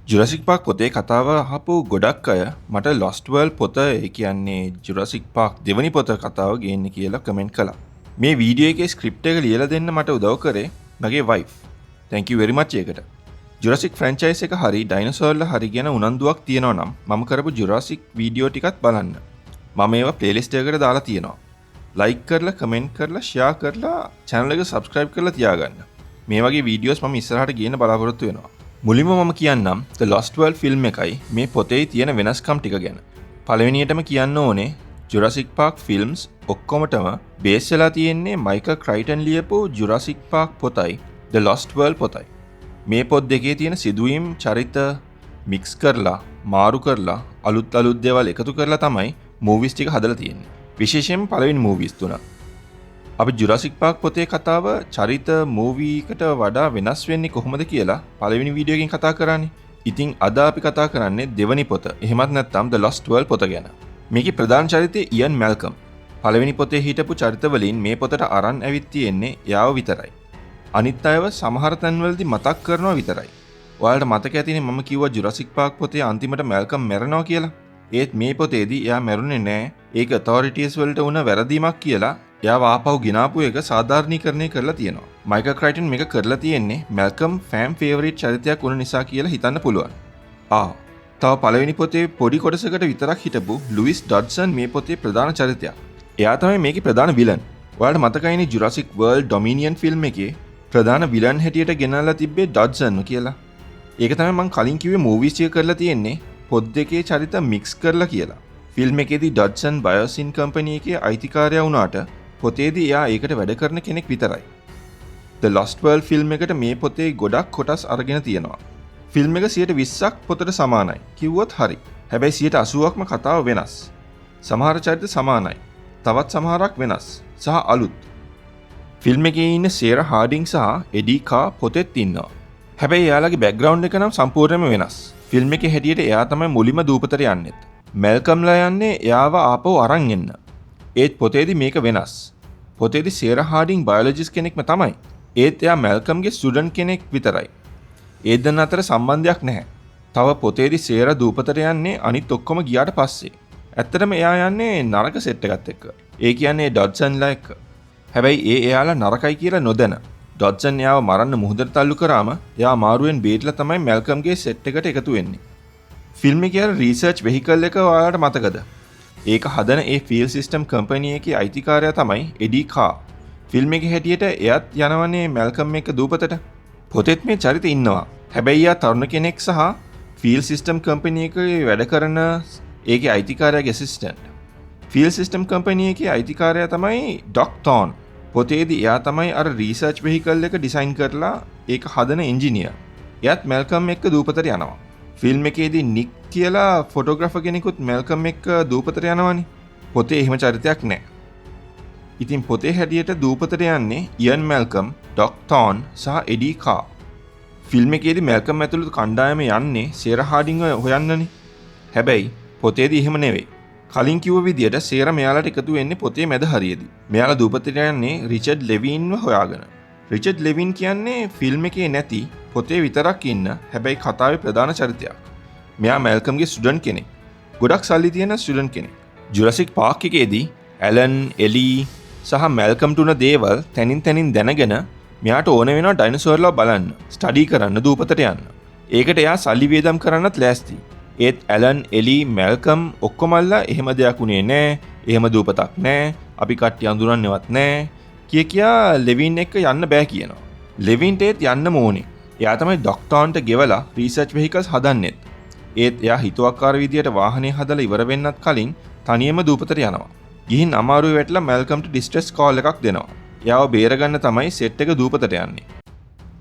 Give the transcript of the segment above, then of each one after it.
Jurassic Park පොතේ කතාව අහපු ගොඩක් අය මට ලොස්ට් වර්ල්ඩ් පොත ඒ කියන්නේ ජුරසික් පාක් දෙවනි පොත කතාව ගේන්න කියලා කමෙන්ට් කළා. මේ වීඩියෝ එකේ ස්ක්‍රිප්ට් එක ලියලා දෙන්න මට උදව් කරේ මගේ wife. thank you very much ඒකට. ජුරසික් ෆ්‍රැන්චයිස් එක හරි ඩයිනෝසෝර්ලා හරි ගැන උනන්දුවක් තියෙනවා නම් මම කරපු ජුරසික් වීඩියෝ ටිකත් බලන්න. මම ඒවා ප්ලේලිස්ට් එකකට දාලා තියෙනවා. ලයික් කරලා කමෙන්ට් කරලා ෂෙයා කරලා channel එක subscribe කරලා තියාගන්න. මේ වගේ වීඩියෝස් මම ඉස්සරහට ගේන්න බලාපොරොත්තු වෙනවා. මුලින්ම මම කියන්නම් The Lost World ෆිල්ම් එකයි මේ පොතේ තියෙන වෙනස්කම් ටික ගැන. පළවෙනියටම කියන්න ඕනේ Jurassic Park ෆිල්ම්ස් ඔක්කොමටම බේස් වෙලා තියෙන්නේ මයිකල් ක්‍රයිටන් ලියපු Jurassic Park පොතයි The Lost World පොතයි. මේ පොත් දෙකේ තියෙන සිදුවීම් චරිත මික්ස් කරලා මාරු කරලා අලුත් දේවල් එකතු කරලා තමයි මූවිස් ටික හදලා තියෙන්නේ. විශේෂයෙන්ම පළවෙනි මූවිස් තුන. අපි ජුරසික් පාක් පොතේ කතාව චරිත මූවී එකට වඩා වෙනස් වෙන්නේ කොහොමද කියලා පළවෙනි වීඩියෝ එකෙන් කතා කරානේ. ඉතින් අද අපි කතා කරන්නේ දෙවනි පොත. එහෙමත් නැත්නම් The Lost World පොත ගැන. මේකේ ප්‍රධාන චරිතය ඉයන් මැල්කම්. පළවෙනි පොතේ හිටපු චරිත වලින් මේ පොතට අරන් ඇවිත් තියෙන්නේ එයාව විතරයි. අනිත් අයව සමහර තැන්වලදී මතක් කරනවා විතරයි. ඔයාලට මතක ඇතිනේ මම කිව්වා ජුරසික් පාක් පොතේ අන්තිමට මැල්කම් මැරෙනවා කියලා. ඒත් මේ පොතේදී එයා මැරුණේ නෑ. ඒක ඔතොරිටිස් වලට වුණ වැරදීමක් කියලා එයාව ආපහු ගෙනාපු එක සාධාරණීකරණය කරලා තියෙනවා. මයිකල් ක්‍රයිටන් මේක කරලා තියෙන්නේ මැල්කම් ෆෑන් ෆේවරිට් චරිතයක් වුණ නිසා කියලා හිතන්න පුළුවන්. තව පළවෙනි පොතේ පොඩි කොටසකට විතරක් හිටපු ලුයිස් ඩොඩ්සන් මේ පොතේ ප්‍රධාන චරිතයක්. එයා තමයි මේකේ ප්‍රධාන විලන්. ඔයාලට මතකයිනේ ජුරසික් වර්ල්ඩ් ඩොමිනියන් ෆිල්ම් එකේ ප්‍රධාන විලන් හැටියට ගෙනල්ලා තිබ්බේ ඩොඩ්සන් කියලා. ඒක තමයි මම කලින් කිව්වේ මූවිස් ටික කරලා තියෙන්නේ පොත් දෙකේ චරිත මික්ස් කරලා කියලා. ෆිල්ම් එකේදී ඩොඩ්සන් බයෝසින් කම්පැනි එකේ අයිතිකාරයා වුණාට පොතේදී එයා ඒකට වැඩ කරන කෙනෙක් විතරයි. The Lost World ෆිල්ම් එකට මේ පොතේ ගොඩක් කොටස් අරගෙන තියෙනවා. ෆිල්ම් එක 20%ක් පොතට සමානයි. කිව්වොත් හරි. හැබැයි 80%ක්ම කතාව වෙනස්. සමහර චරිත සමානයි. තවත් සමහරක් වෙනස් සහ අලුත්. ෆිල්ම් එකේ ඉන්න සේරා හාඩින් සහ එඩි කා පොතෙත් ඉන්නවා. හැබැයි එයාලගේ බෑග්ග්‍රවුන්ඩ් එක නම් සම්පූර්ණයෙන්ම වෙනස්. ෆිල්ම් එකේ හැටියට එයා තමයි මුලින්ම දූපතට යන්නෙත්. මැල්කම්ලා යන්නේ එයාව ආපහු අරන් එන්න. ඒත් පොතේදී මේක වෙනස්. පොතේදී සේරා හාඩින් බයොලොජිස්ට් කෙනෙක්ම තමයි. ඒත් එයා මැල්කම්ගේ ස්ටුඩන්ට් කෙනෙක් විතරයි. ඒ දෙන්න අතර සම්බන්ධයක් නැහැ. තව පොතේදී සේරා දූපතට යන්නේ අනිත් ඔක්කොම ගියාට පස්සේ. ඇත්තටම එයා යන්නේ නරක සෙට් එකත් එක්ක. ඒ කියන්නේ ඩොඩ්සන්ලා එක්ක. හැබැයි එයාලා නරකයි කියලා නොදැන ඩොඩ්සන් එයාව මරන්න මුහුදට තල්ලු කරාම එයා මාරුවෙන් බේරිලා තමයි මැල්කම්ගේ සෙට් එකට එකතු වෙන්නේ. ෆිල්ම් එකේ රිසර්ච් වෙහිකල් එක ඔයාලට මතකද? ඒක හදන ඒ ෆීල් සිස්ටම් කම්පැනි එකේ අයිතිකාරයා තමයි එඩි කා. ෆිල්ම් එකේ හැටියට එයත් යනවනේ මැල්කම් එක්ක දූපතට. පොතෙත් මේ චරිත ඉන්නවා. හැබැයි එයා තරුණ කෙනෙක් සහ ෆීල් සිස්ටම් කම්පැනි එකේ වැඩ කරන ඒකේ අයිතිකාරයාගේ ඇසිස්ටන්ට්. ෆීල් සිස්ටම් කම්පැනි එකේ අයිතිකාරයා තමයි ඩොක් තෝන්. පොතේදී එයා තමයි අර රිසර්ච් වෙහිකල් එක ඩිසයින් කරලා ඒක හදන ඉන්ජිනියර්. එයාත් මැල්කම් එක්ක දූපතට යනවා. ෆිල්ම් එකේදී නික් කියලා ෆොටෝග්‍රැෆර් කෙනෙකුත් මැල්කම් එක්ක දූපතට යනවනේ. පොතේ එහෙම චරිතයක් නැහැ. ඉතින් පොතේ හැටියට දූපතට යන්නේ ඉයන් මැල්කම්, ඩොක් තෝන් සහ එඩි කා. ෆිල්ම් එකේදී මැල්කම් ඇතුළු කණ්ඩායම යන්නේ සේරා හාඩින්ව හොයන්නනේ. හැබැයි පොතේදී එහෙම නෙවෙයි. කලින් කිව්ව විදියට සේරා මෙයාලට එකතු වෙන්නේ පොතේ මැද හරියේදී. මෙයාලා දූපතට යන්නේ රිචඩ් ලෙවින්ව හොයාගෙන. රිචඩ් ලෙවින් කියන්නේ ෆිල්ම් එකේ නැති පොතේ විතරක් ඉන්න හැබැයි කතාවේ ප්‍රධාන චරිතයක්. මෙයා මැල්කම්ගේ ස්ටුඩන්ට් කෙනෙක්. ගොඩක් සල්ලි තියෙන ස්ටුඩන්ට් කෙනෙක්. ජුරසික් පාක් එකේදී ඇලන්, එලි සහ මැල්කම්ට උන දේවල් තනින් දැනගෙන මෙයාට ඕන වෙනවා ඩයිනෝසෝර්ලා බලන්න, ස්ටඩි කරන්න, දූපතට යන්න. ඒකට එයා සල්ලි වේදම් කරන්නත් ලෑස්ති. ඒත් ඇලන්, එලි, මැල්කම් ඔක්කොමල්ලා එහෙම දෙයක් උනේ නෑ. එහෙම දූපතක් නෑ. අපි කට්ටිය අඳුරන්නේවත් නෑ. කියා ලෙවින් එක්ක යන්න බෑ කියනවා. ලෙවින්ට ඒත් යන්න ඕනේ. එයා තමයි ඩොක්ටර්න්ට ගෙවලා රිසර්ච් වෙහිකල්ස් හදන්නෙත්. ඒත් එයා හිතුවක්කාර විදියට වාහනේ හදලා ඉවර වෙන්නත් කලින් තනියම දූපතට යනවා. ගිහින් අමාරුවේ වැටලා මැල්කම්ට ඩිස්ට්‍රෙස් කෝල් එකක් දෙනවා. එයාව බේරගන්න තමයි සෙට් එක දූපතට යන්නේ.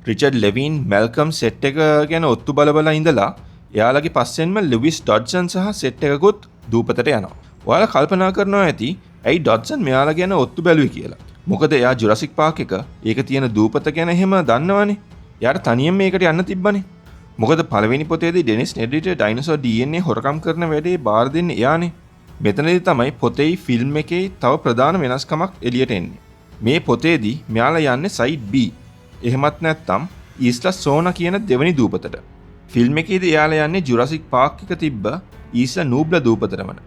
රිචඩ් ලෙවින් මැල්කම් සෙට් එක ගැන ඔත්තු බල ඉඳලා එයාලගේ පස්සෙන්ම ලුයිස් ඩොඩ්සන් සහ සෙට් එකකුත් දූපතට යනවා. ඔයාලා කල්පනා කරනවා ඇති ඇයි ඩොඩ්සන් මෙයාලා ගැන ඔත්තු බැලුවේ කියලා. මොකද එයා ජුරසික් පාක් එක ඒක තියෙන දූපත ගැන එහෙම දන්නවනේ. එයාට තනියම මේකට යන්න තිබ්බනේ. මොකද පළවෙනි පොතේදී ඩෙනිස් නෙඩ්රිට ඩයිනෝසෝර් DNA හොරකම් කරන වැඩේ බාර දෙන්නේ එයානේ. මෙතනදී තමයි පොතේ ෆිල්ම් එකේ තව ප්‍රධාන වෙනස්කමක් එළියට එන්නේ. මේ පොතේදී මෙයාලා යන්නේ සයිඩ් B. එහෙමත් නැත්නම් ඊස්ලා සෝනා කියන දෙවෙනි දූපතට. ෆිල්ම් එකේදී එයාලා යන්නේ ජුරාසික් පාක් එක තිබ්බ ඊසා නූබ්ලා දූපතටමන.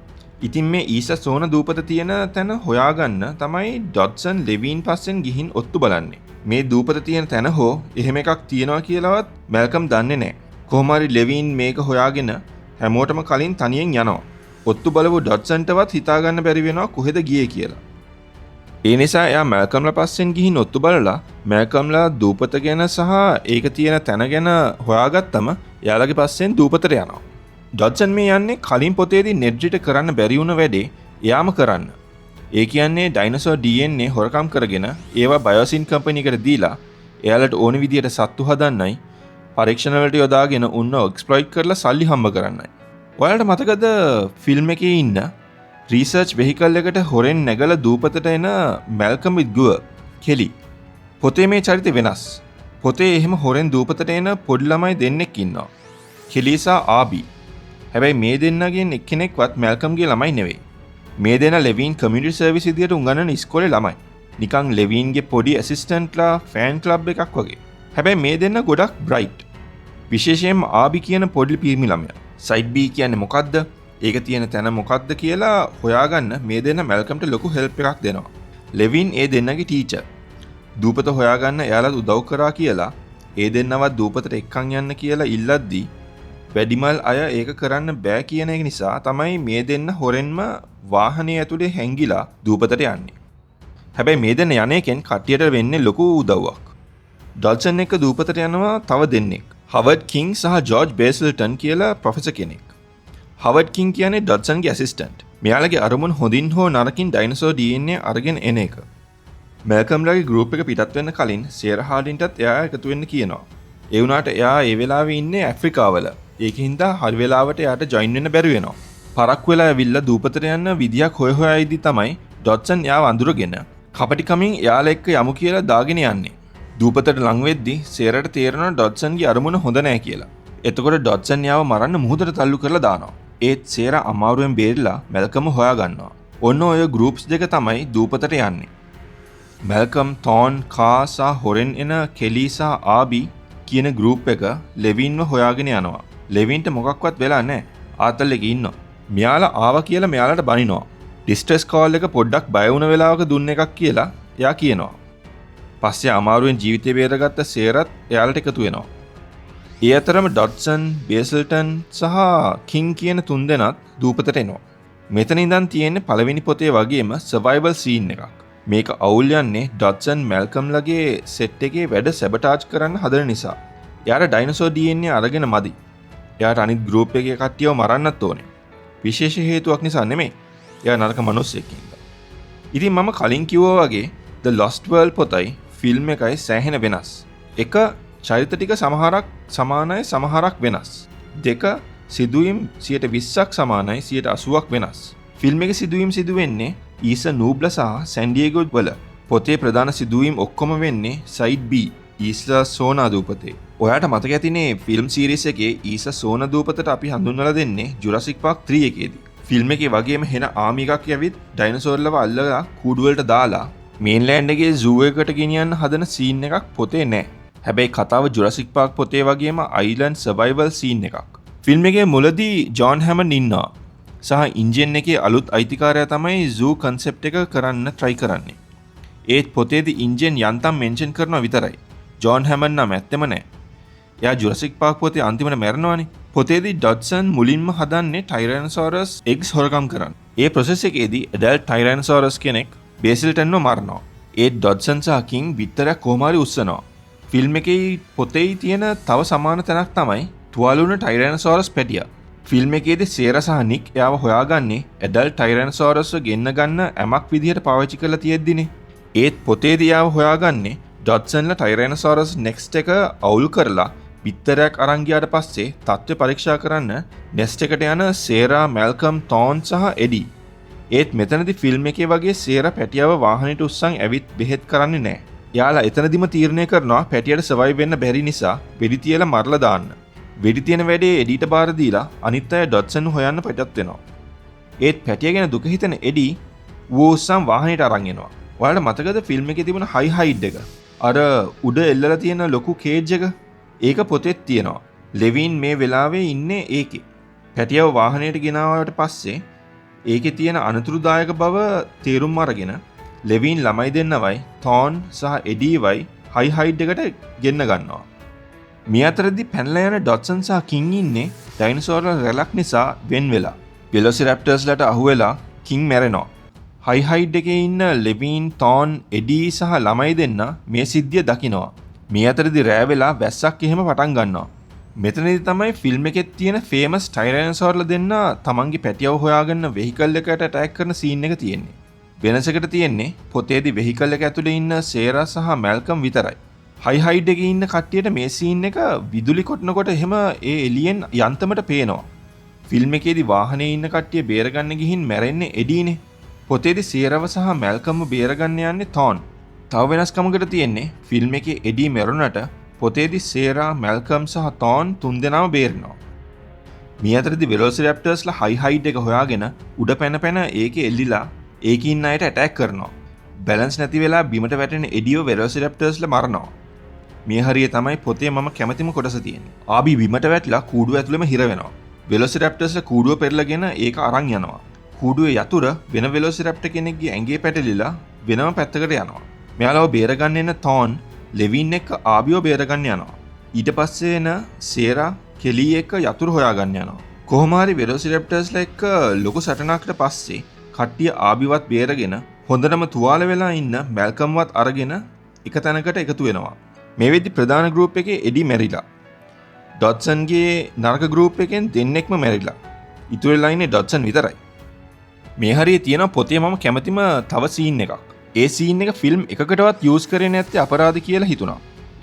ඉතින් මේ ඊසා සෝන දූපත තියෙන තැන හොයාගන්න තමයි ඩොට්සන් ලෙවින් පස්සෙන් ගිහින් ඔත්තු බලන්නේ. මේ දූපත තියෙන තැන හෝ එහෙම එකක් තියෙනවා කියලාවත් මැල්කම් දන්නේ නැහැ. කොහොම හරි ලෙවින් මේක හොයාගෙන හැමෝටම කලින් තනියෙන් යනවා. ඔත්තු බලපු ඩොට්සන්ටවත් හිතාගන්න බැරි වෙනවා කොහෙද ගියේ කියලා. ඒ නිසා එයා මැල්කම්ලා පස්සෙන් ගිහින් ඔත්තු බලලා මැල්කම්ලා දූපත ගැන සහ ඒක තියෙන තැන ගැන හොයාගත්තම එයාලගේ පස්සෙන් දූපතට යනවා. ඩොට්සන් මේ යන්නේ කලින් පොතේදී නෙඩ්රිට කරන්න බැරි වුණ වැඩේ එයාම කරන්න. ඒ කියන්නේ ඩයිනසෝර් DNA හොරකම් කරගෙන ඒවා බයෝසින් කම්පැනි එකට දීලා එයාලට ඕන විදියට සත්තු හදන්නයි පරීක්ෂණ වලට යොදාගෙන උන්ව එක්ස්ප්ලොයිට් කරලා සල්ලි හම්බ කරන්නයි. ඔයාලට මතකද ෆිල්ම් එකේ ඉන්න රිසර්ච් වෙහිකල් එකට හොරෙන් නැගලා දූපතට එන මැල්කම් විත් ගුව කෙලි. පොතේ මේ චරිතය වෙනස්. පොතේ එහෙම හොරෙන් දූපතට එන පොඩි ළමයි දෙන්නෙක් ඉන්නවා. කෙලිසා ආබි. හැබැයි මේ දෙන්නගෙන් එක්කෙනෙක්වත් මැල්කම්ගේ ළමයි නෙවෙයි. මේ දෙන්න ලෙවින් කමියුනිටි සර්විස් විදියට උගන්වන ඉස්කෝලේ ළමයි. නිකන් ලෙවින්ගේ පොඩි ඇසිස්ටන්ට්ලා ෆෑන් ක්ලබ් එකක් වගේ. හැබැයි මේ දෙන්න ගොඩක් බ්‍රයිට්. විශේෂයෙන්ම ආබි කියන පොඩි පිරිමි ළමයා. සයිඩ් B කියන්නේ මොකද්ද? ඒක තියෙන තැන මොකද්ද කියලා හොයාගන්න මේ දෙන්න මැල්කම්ට ලොකු හෙල්ප් එකක් දෙනවා. ලෙවින් ඒ දෙන්නගේ ටීචර්. දූපත හොයාගන්න එයාලත් උදව් කරා කියලා ඒ දෙන්නවත් දූපතට එක්කන් යන්න කියලා ඉල්ලද්දී වැඩිමල් අය ඒක කරන්න බෑ කියන එක නිසා තමයි මේ දෙන්න හොරෙන්ම වාහනේ ඇතුලේ හැංගිලා දූපතට යන්නේ. හැබැයි මේ දෙන්න යන එකෙන් කට්ටියට වෙන්නේ ලොකු උදව්වක්. ඩොල්සන් එක්ක දූපතට යනවා තව දෙන්නෙක්. හවර්ඩ් කිං සහ ජෝර්ජ් බේසල්ටන් කියලා ප්‍රොෆෙසර් කෙනෙක්. හවර්ඩ් කිං කියන්නේ ඩොල්සන්ගේ ඇසිස්ටන්ට්. මෙයාලගේ අරමුණ හොඳින් හෝ නරකින් ඩයිනසෝර් DNA අරගෙන එන එක. මැල්කම්ලාගේ ගෲප් එක පිටත් වෙන්න කලින් සේරා හාඩින්ටත් එයා එකතු වෙන්න කියනවා. ඒ වුණාට එයා ඒ වෙලාවේ ඉන්නේ ඇෆ්‍රිකාවල. ඒකින්ද හරි වෙලාවට එයාට ජොයින් වෙන්න බැරි වෙනවා. පරක් වෙලා ඇවිල්ලා දූපතට යන්න විදියක් හොයා ඉදි තමයි ඩොට්සන් එයාව අඳුරගෙන කපටිකමින් එයාලා එක්ක යමු කියලා දාගෙන යන්නේ. දූපතට ලං වෙද්දි සේරට තේරෙනවා ඩොට්සන්ගේ අරමුණ හොඳ නැහැ කියලා. එතකොට ඩොට්සන් එයාව මරන්න මුහුදට තල්ලු කරලා දානවා. ඒත් සේරා අමාරුවෙන් බේරිලා මැල්කම් හොයා ගන්නවා. ඔන්න ඔය ගෲප්ස් දෙක තමයි දූපතට යන්නේ. මැල්කම්, තෝන්, කා සහ හොරෙන් එන කෙලි සහ ආබි කියන ගෲප් එක ලෙවින්ව හොයාගෙන යනවා. ලෙවින්ට මොකක්වත් වෙලා නැහැ. ආතල් එකේ ඉන්නවා. මෙයාලා ආවා කියලා මෙයාලට බනිනවා. ඩිස්ට්‍රෙස් කෝල් එක පොඩ්ඩක් බය වුණ වෙලාවක දුන්න එකක් කියලා එයා කියනවා. පස්සේ අමාරුවෙන් ජීවිතේ බේරගත්ත සේරත් එයාලට එකතු වෙනවා. ඒ අතරම ඩොට්සන්, බේසල්ටන් සහ කිං කියන තුන්දෙනාත් දූපතට එනවා. මෙතන ඉඳන් තියෙන්නේ පළවෙනි පොතේ වගේම සර්වයිවල් සීන් එකක්. මේක අවුල් යන්නේ ඩොට්සන් මැල්කම්ලගේ සෙට් එකේ වැඩ සැබටාජ් කරන්න හදන නිසා. එයාට ඩයිනසෝර් DNA අරගෙන මදි. එයාට අනිත් ගෲප් එකේ කට්ටියව මරන්නත් ඕනේ. විශේෂ හේතුවක් නිසා නෙමෙයි. එයා නරක මිනිස්සෙක් ඉඳලා. ඉතින් මම කලින් කිව්වා වගේ The Lost World පොතයි ෆිල්ම් එකයි සෑහෙන වෙනස්. එක චරිත ටික සමහරක් සමානයි සමහරක් වෙනස්. දෙක සිදුවීම් 20%ක් සමානයි 80%ක් වෙනස්. ෆිල්ම් එකේ සිදුවීම් සිදු වෙන්නේ ඊසා නූබ්ලා සහ සෑන් ඩියේගෝ වල. පොතේ ප්‍රධාන සිදුවීම් ඔක්කොම වෙන්නේ සයිඩ් B ඊසා සෝනා දූපතේ. ඔයාට මතක ඇතිනේ ෆිල්ම් සීරීස් එකේ ඊසා සෝනා දූපතට අපි හඳුන්වලා දෙන්නේ ජුරාසික් පාක් 3 එකේදී. ෆිල්ම් එකේ වගේම හෙන ආමි එකක් යවිත් ඩයිනසෝර්ලව අල්ලලා කූඩු වලට දාලා මේන්ලෑන්ඩ් එකේ සූ එකකට ගෙනියන්න හදන සීන් එකක් පොතේ නැහැ. හැබැයි කතාව ජුරාසික් පාක් පොතේ වගේම අයිලන්ඩ් සර්වයිවල් සීන් එකක්. ෆිල්ම් එකේ මුලදී ජෝන් හැමන් ඉන්නවා. සහ ඉන්ජින් එකේ අලුත් අයිතිකාරයා තමයි සූ කන්සෙප්ට් එක කරන්න try කරන්නේ. ඒත් පොතේදී ඉන්ජින් යන්තම් මෙන්ෂන් කරනවා විතරයි. ජෝන් හැමන් නම් ඇත්තෙම නැහැ. එයා ජුරාසික් පාක් පොතේ අන්තිමට මැරෙනවානේ. පොතේදී ඩොට්සන් මුලින්ම හදන්නේ ටයිරැනොසොරස් එග්ස් හොරකම් කරන්න. ඒ ප්‍රොසෙස් එකේදී ඇඩල්ට් ටයිරැනොසොරස් කෙනෙක් බේසිල්ටන්ව මරනවා. ඒත් ඩොට්සන් සහ කිං විතරක් කොහොම හරි උස්සනවා. ෆිල්ම් එකේ පොතේ තියෙන තව සමාන තැනක් තමයි තුවාල වුණ ටයිරැනොසොරස් පැටියා. ෆිල්ම් එකේදී සේරා සහ නික් එයාව හොයාගන්නේ ඇඩල්ට් ටයිරැනොසොරස්ව ගෙන්න ගන්න ඇමක් විදිහට පාවිච්චි කරලා තියෙද්දිනේ. ඒත් පොතේදී එයාව හොයාගන්නේ ඩොට්සන්ලා ටයිරැනොසොරස් නෙක්ස්ට් එක අවුල් කරලා පිටරයක් අරන් ගියාට පස්සේ තත්ත්වය පරීක්ෂා කරන්න නෙස්ට් එකට යන සේරා, මැල්කම්, තෝන් සහ එඩි. ඒත් මෙතනදී ෆිල්ම් එකේ වගේ සේරා පැටියව වාහනේට උස්සන් ඇවිත් බෙහෙත් කරන්නේ නැහැ. යාලා එතනදිම තීරණය කරනවා පැටියට සර්වයිව් වෙන්න බැරි නිසා වෙඩි තියලා මරලා දාන්න. වෙඩි තියෙන වැඩේ එඩිට බාර දීලා අනිත් අය ඩොට්සන් හොයන්න පිටත් වෙනවා. ඒත් පැටිය ගැන දුක හිතෙන එඩි වූසම් වාහනේට අරන් එනවා. ඔයාලට මතකද ෆිල්ම් එකේ තිබුණ හයි හයිඩ් එක? අර උඩ එල්ලලා තියෙන ලොකු කේජ් එක? ඒක පොතේත් තියෙනවා. ලෙවින් මේ වෙලාවේ ඉන්නේ ඒකේ. පැටියව වාහනයට ගෙනාවට පස්සේ ඒකේ තියෙන අනතුරුදායක බව තේරුම් අරගෙන ලෙවින් ළමයි දෙන්නවයි තෝන් සහ එඩීවයි හයි හයිඩ් එකට ගෙන්න ගන්නවා. මේ අතරදී පැනලා යන ඩොට්සන් සහ කින් ඉන්නේ ඩයිනසෝර්ලා රැලක් නිසා වෙන් වෙලා. වෙලොසිරැප්ටර්ස්ලට අහුවෙලා කින් මැරෙනවා. හයි හයිඩ් එකේ ඉන්න ලෙවින්, තෝන්, එඩී සහ ළමයි දෙන්න මේ සිද්ධිය දකිනවා. මේ අතරදී රෑ වෙලා වැස්සක් එහෙම පටන් ගන්නවා. මෙතනදී තමයි ෆිල්ම් එකේ තියෙන ෆේමස් ටයිරැනොසෝර්ලා දෙන්න තමන්ගේ පැටියව හොයාගන්න වෙහිකල් එකට ඇටැක් කරන සීන් එක තියෙන්නේ. වෙනසකට තියෙන්නේ පොතේදී වෙහිකල් එක ඇතුලේ ඉන්න සේරා සහ මැල්කම් විතරයි. හයි හයිඩ් එකේ ඉන්න කට්ටියට මේ සීන් එක විදුලි කොටනකොට එහෙම ඒ එලියෙන් යන්තමට පේනවා. ෆිල්ම් එකේදී වාහනේ ඉන්න කට්ටිය බේරගන්න ගිහින් මැරෙන්නේ එඩීනේ. පොතේදී සේරව සහ මැල්කම්ව බේරගන්න යන්නේ තෝන්. තව වෙනස්කමකට තියෙන්නේ ෆිල්ම් එකේ එඩී මැරුණට පොතේදී සේරා, මැල්කම් සහ තෝන් තුන්දෙනාම බේරෙනවා. මේ අතරදී වෙලොසිරැප්ටර්ස්ලා හයි හයිඩ් එක හොයාගෙන උඩ පැන පැන ඒකේ එල්ලිලා ඒකේ ඉන්න අයට ඇටැක් කරනවා. බැලන්ස් නැති වෙලා බිමට වැටෙන එඩියෝ වෙලොසිරැප්ටර්ස්ලා මරනවා. මේ හරිය තමයි පොතේ මම කැමතිම කොටස තියෙන්නේ. ආබි බිමට වැටලා කූඩුව ඇතුළෙම හිර වෙනවා. වෙලොසිරැප්ටර්ස්ලා කූඩුව පෙරලගෙන ඒක අරන් යනවා. කූඩුවේ යතුර වෙන වෙලොසිරැප්ටර් කෙනෙක්ගේ ඇඟේ පැටලිලා වෙනම පැත්තකට යනවා. මෙයාලව බේරගන්න එන තෝන් ලෙවින් එක්ක ආබියෝ බේරගන්න යනවා. ඊට පස්සේ එන සේරා කෙලී එක්ක යතුරු හොයාගන්න යනවා. කොහොම හරි වෙලොසිරැප්ටර්ස්ලා එක්ක ලොකු සටනකට පස්සේ කට්ටිය ආබිවත් බේරගෙන හොඳටම තුවාල වෙලා ඉන්න මැල්කම්වත් අරගෙන එක තැනකට එකතු වෙනවා. මේ වෙද්දි ප්‍රධාන ගෲප් එකේ එඩි මැරිලා. ඩොට්සන්ගේ නරක ගෲප් එකෙන් දෙන්නෙක්ම මැරිලා. ඉතුරු වෙලා ඉන්නේ ඩොට්සන් විතරයි. මේ හරිය තියෙන පොතේ මම කැමතිම තව සීන් එකක්. ඒ සීන් එක ෆිල්ම් එකකටවත් යූස් කරේ නැත්තේ අපරාධ කියලා හිතුණා.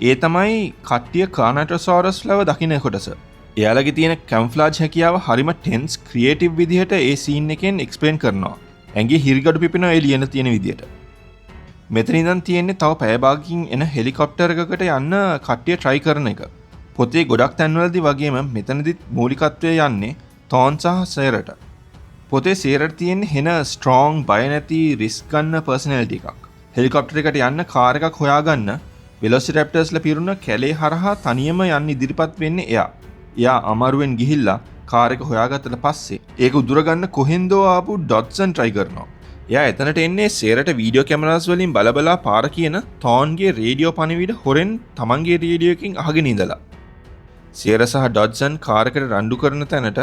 ඒ තමයි කට්ටිය කානටොසොරස් ලව දකින්න කොටස. එයාලගේ තියෙන කැම්ෆ්ලාජ් හැකියාව හරිම ටෙන්ස් ක්‍රියේටිව් විදිහට ඒ සීන් එකෙන් එක්ස්ප්ලেইন කරනවා. ඇඟේ හිරිගඩු පිපෙනවා ඒ ලියන තියෙන විදිහට. මෙතන ඉඳන් තියෙන්නේ තව පැය භාගකින් එන හෙලිකොප්ටර් එකකට යන්න කට්ටිය try කරන එක. පොතේ ගොඩක් තැන්වලදී වගේම මෙතනදිත් මූලිකත්වය යන්නේ තෝන් සහ සේරට. පොතේ සේරට තියෙන්නේ හෙන ස්ට්‍රෝං, බය නැති, රිස්ක් ගන්න පර්සනැලිටි එකක්. හෙලිකොප්ටර් එකට යන්න කාර් එකක් හොයාගන්න වෙලොසිරැප්ටර්ස්ලා පිරුණ කැලේ හරහා තනියම යන්න ඉදිරිපත් වෙන්නේ එයා. එයා අමාරුවෙන් ගිහිල්ලා කාර් එක හොයාගත්තට පස්සේ ඒක උදුරගන්න කොහෙන්දෝ ආපු ඩොට්සන් try කරනවා. එයා එතනට එන්නේ සේරට වීඩියෝ කැමරාස් වලින් බලබලා පාර කියන තෝන්ගේ රේඩියෝ පණිවිඩ හොරෙන් තමන්ගේ රේඩියෝ එකකින් අහගෙන ඉඳලා. සේර සහ ඩොට්සන් කාර් එකට රණ්ඩු කරන තැනට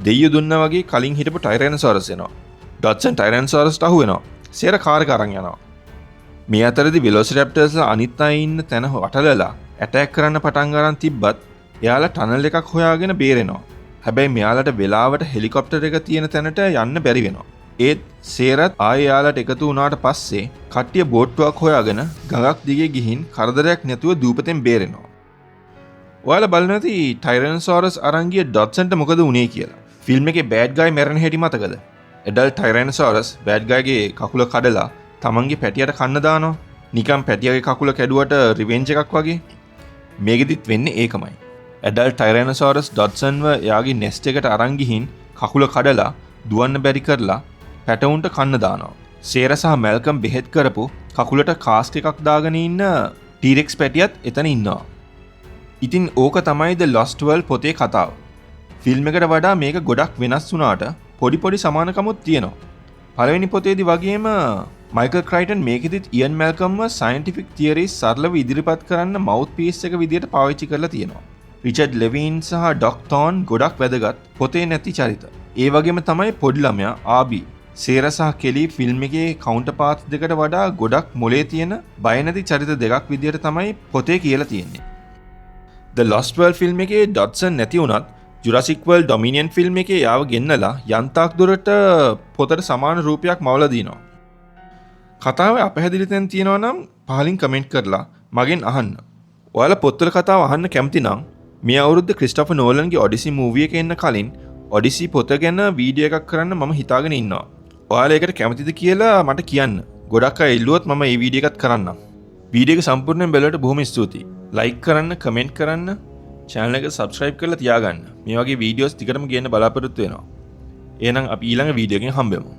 දෙයියෝ දුන්නා වගේ කලින් හිටපු ටයිරැනොසොරස් එනවා. ඩොට්සන් ටයිරැනොසොරස්ට අහු වෙනවා. සේර කාර් එක අරන් යනවා. මේ අතරදී වෙලොසිරැප්ටර්ස්ලා අනිත් අය ඉන්න තැන වටලලා ඇටැක් කරන්න පටන් ගන්න තිබ්බත් එයාලා ටනල් එකක් හොයාගෙන බේරෙනවා. හැබැයි මෙයාලට වෙලාවට හෙලිකොප්ටර් එක තියෙන තැනට යන්න බැරි වෙනවා. ඒත් සේරත් ආයෙ එයාලට එකතු වුණාට පස්සේ කට්ටිය බෝට්ටුවක් හොයාගෙන ගඟක් දිගේ ගිහින් කරදරයක් නැතුව දූපතෙන් බේරෙනවා. ඔයාලා බලන්න ඇති ටයිරැනොසොරස් අරන් ගිය ඩොට්සන්ට මොකද වුනේ කියලා. ෆිල්ම් එකේ බෑඩ් ගයි මැරෙන හැටි මතකද? ඇඩල්ට් ටයිරැනොසොරස් බෑඩ් ගයිගේ කකුල කඩලා තමන්ගේ පැටියට කන්න දානවා. නිකන් පැටියගේ කකුල කැඩුවට රිවෙන්ජ් එකක් වගේ. මේකෙදිත් වෙන්නේ ඒකමයි. ඇඩල්ට් ටයිරැනොසොරස් ඩොට්සන්ව එයාගේ නෙස්ට් එකට අරන් ගිහින් කකුල කඩලා දුවන්න බැරි කරලා පැටවුන්ට කන්න දානවා. සේර සහ මැල්කම් බෙහෙත් කරපු කකුලට කාස්ට් එකක් දාගෙන ඉන්න ටීරෙක්ස් පැටියත් එතන ඉන්නවා. ඉතින් ඕක තමයි ද ලොස්ට් වර්ල්ඩ් පොතේ කතාව. ෆිල්ම් එකට වඩා මේක ගොඩක් වෙනස් වුණාට පොඩි සමානකමුත් තියෙනවා. පළවෙනි පොතේදී වගේම මයිකල් ක්‍රයිටන් මේකෙදිත් ඉයන් මැල්කම්ව සයන්ටිෆික් තියරිස් සරලව ඉදිරිපත් කරන්න මවුත් පීස් එක විදියට පාවිච්චි කරලා තියෙනවා. රිචඩ් ලෙවින් සහ ඩොක් තෝන් ගොඩක් වැදගත් පොතේ නැති චරිත. ඒ වගේම තමයි පොඩි ළමයා ආබි. සේර සහ කෙලි ෆිල්ම් එකේ කවුන්ටර්පාර්ට්ස් දෙකට වඩා ගොඩක් මොලේ තියෙන බය නැති චරිත දෙකක් විදියට තමයි පොතේ කියලා තියෙන්නේ. The Lost World ෆිල්ම් එකේ ඩොට්සන් නැති වුණත් ජුරාසික් වර්ල්ඩ් ඩොමිනියන් ෆිල්ම් එකේ යාව ගෙන්නලා යන්තාක් දුරට පොතට සමාන රූපයක් මවලා දිනවා. කතාවේ අපහැදිලි තැන් තියෙනවා නම් පහලින් කමෙන්ට් කරලා මගෙන් අහන්න. ඔයාලා පොත්වල කතාව අහන්න කැමති නම් මේ අවුරුද්ද ක්‍රිස්ටොෆර් නෝලන්ගේ ඔඩිසි මූවි එක එන්න කලින් ඔඩිසි පොත ගැන වීඩියෝ එකක් කරන්න මම හිතාගෙන ඉන්නවා. ඔයාලා ඒකට කැමතිද කියලා මට කියන්න. ගොඩක් අය ඉල්ලුවොත් මම මේ වීඩියෝ එකත් කරන්නම්. වීඩියෝ එක සම්පූර්ණයෙන් බලවට බොහොම ස්තුතියි. ලයික් කරන්න, කමෙන්ට් කරන්න, channel එක subscribe කරලා තියාගන්න. මේ වගේ වීඩියෝස් ටිකටම ගේන්න බලාපොරොත්තු වෙනවා. එහෙනම් අපි ඊළඟ වීඩියෝ එකෙන් හම්බෙමු.